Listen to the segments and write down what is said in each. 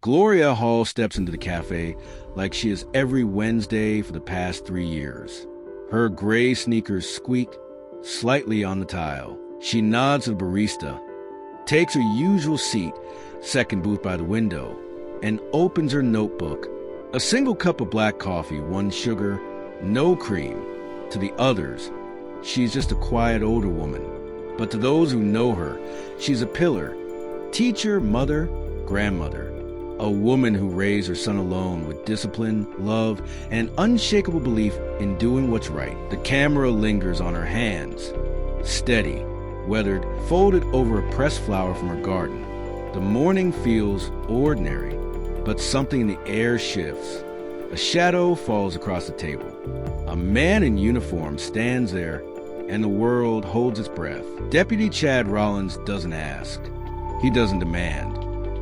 Gloria Hall steps into the cafe like she is every Wednesday for the past 3 years. Her gray sneakers squeak slightly on the tile. She nods to the barista, takes her usual seat, second booth by the window, and opens her notebook. A single cup of black coffee, 1 sugar, no cream. To the others, she's just a quiet older woman. But to those who know her, she's a pillar. Teacher, mother, grandmother. A woman who raised her son alone with discipline, love, and unshakable belief in doing what's right. The camera lingers on her hands. Steady, weathered, folded over a pressed flower from her garden. The morning feels ordinary, but something in the air shifts. A shadow falls across the table. A man in uniform stands there, and the world holds its breath. Deputy Chad Rollins doesn't ask. He doesn't demand.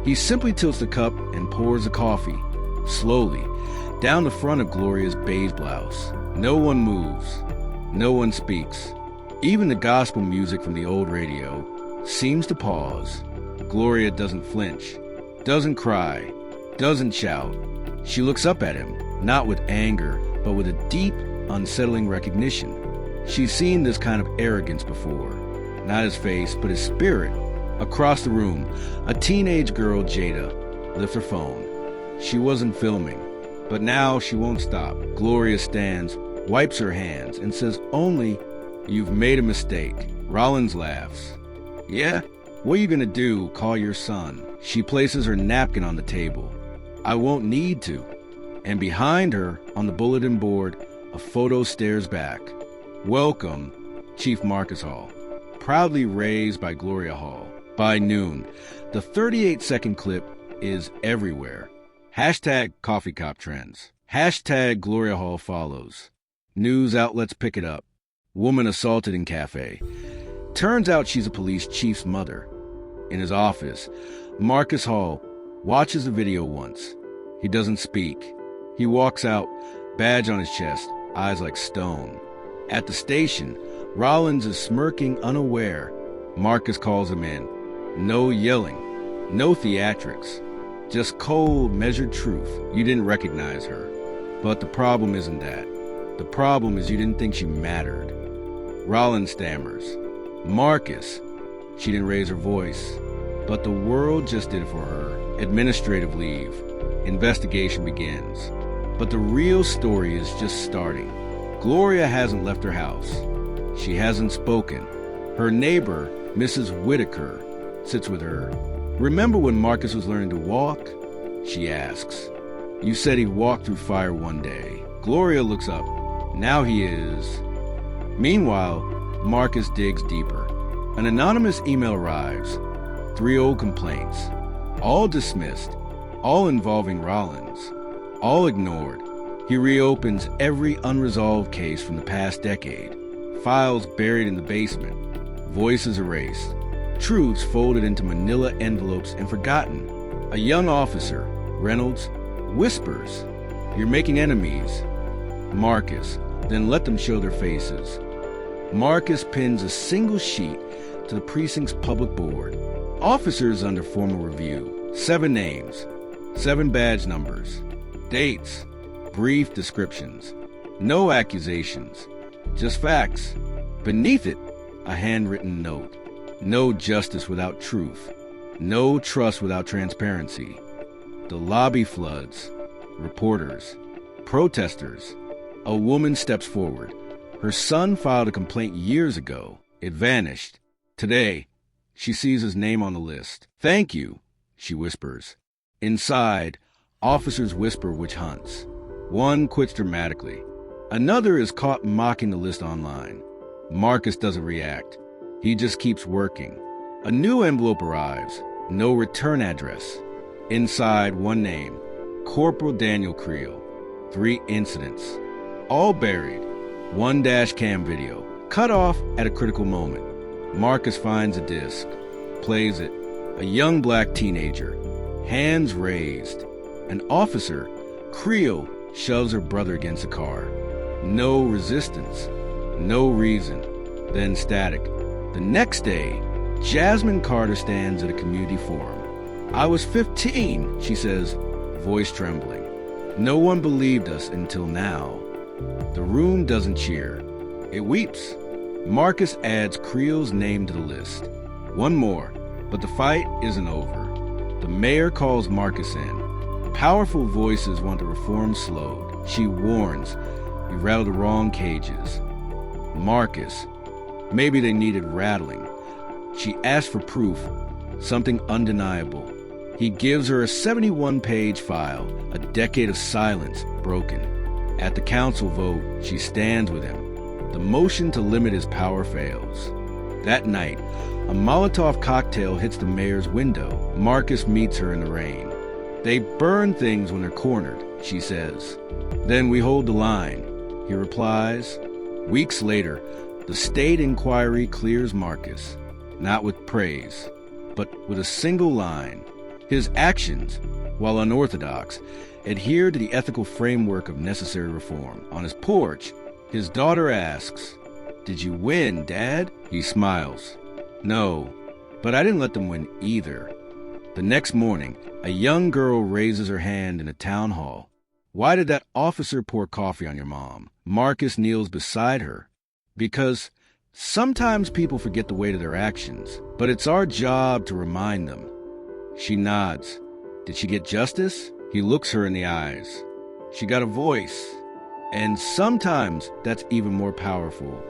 He simply tilts the cup and pours the coffee, slowly, down the front of Gloria's beige blouse. No one moves. No one speaks. Even the gospel music from the old radio seems to pause. Gloria doesn't flinch, doesn't cry, doesn't shout. She looks up at him, not with anger, but with a deep, unsettling recognition. She's seen this kind of arrogance before. Not his face, but his spirit. Across the room, a teenage girl, Jada, lifts her phone. She wasn't filming, but now she won't stop. Gloria stands, wipes her hands, and says only, "You've made a mistake." Rollins laughs. "Yeah? What are you gonna do, call your son?" She places her napkin on the table. "I won't need to." And behind her, on the bulletin board, a photo stares back. "Welcome, Chief Marcus Hall." Proudly raised by Gloria Hall. By noon, the 38-second clip is everywhere. Hashtag Coffee Cop Trends. Hashtag Gloria Hall follows. News outlets pick it up. Woman assaulted in cafe. Turns out she's a police chief's mother. In his office, Marcus Hall watches the video once. He doesn't speak. He walks out, badge on his chest, eyes like stone. At the station, Rollins is smirking, unaware. Marcus calls him in. No yelling, no theatrics, just cold, measured truth. You didn't recognize her. But the problem isn't that. The problem is you didn't think she mattered. Rollins stammers. "Marcus." She didn't raise her voice. But the world just did it for her. Administrative leave. Investigation begins. But the real story is just starting. Gloria hasn't left her house. She hasn't spoken. Her neighbor, Mrs. Whitaker, sits with her. "Remember when Marcus was learning to walk?" she asks. "You said he walked through fire one day." Gloria looks up. Now he is. Meanwhile, Marcus digs deeper. An anonymous email arrives. 3 old complaints. All dismissed. All involving Rollins. All ignored. He reopens every unresolved case from the past decade. Files buried in the basement. Voices erased. Truths folded into manila envelopes and forgotten. A young officer, Reynolds, whispers, "You're making enemies." Marcus, "Then let them show their faces." Marcus pins a single sheet to the precinct's public board. Officers under formal review. 7 names, 7 badge numbers, dates, brief descriptions. No accusations, just facts. Beneath it, a handwritten note. No justice without truth. No trust without transparency. The lobby floods. Reporters. Protesters. A woman steps forward. Her son filed a complaint years ago. It vanished. Today, she sees his name on the list. "Thank you," she whispers. Inside, officers whisper witch hunts. One quits dramatically. Another is caught mocking the list online. Marcus doesn't react. He just keeps working. A new envelope arrives. No return address. Inside, one name. Corporal Daniel Creel. 3 incidents. All buried. 1 dash cam video. Cut off at a critical moment. Marcus finds a disc. Plays it. A young black teenager. Hands raised. An officer, Creel, shoves her brother against a car. No resistance. No reason. Then static. The next day, Jasmine Carter stands at a community forum. I was 15, she says, voice trembling. No one believed us until now. The room doesn't cheer. It weeps. Marcus adds Creel's name to the list. One more, but the fight isn't over. The mayor calls Marcus in. Powerful voices want the reform slowed. She warns, you rattle the wrong cages. Marcus, maybe they needed rattling. She asks for proof, something undeniable. He gives her a 71-page file, a decade of silence broken. At the council vote, she stands with him. The motion to limit his power fails. That night, a Molotov cocktail hits the mayor's window. Marcus meets her in the rain. They burn things when they're cornered, she says. Then we hold the line, he replies. Weeks later, the state inquiry clears Marcus, not with praise, but with a single line. His actions, while unorthodox, adhere to the ethical framework of necessary reform. On his porch, his daughter asks, "Did you win, Dad?" He smiles. "No, but I didn't let them win either." The next morning, a young girl raises her hand in a town hall. "Why did that officer pour coffee on your mom?" Marcus kneels beside her. "Because sometimes people forget the weight of their actions, but it's our job to remind them." She nods. "Did she get justice?" He looks her in the eyes. "She got a voice. And sometimes that's even more powerful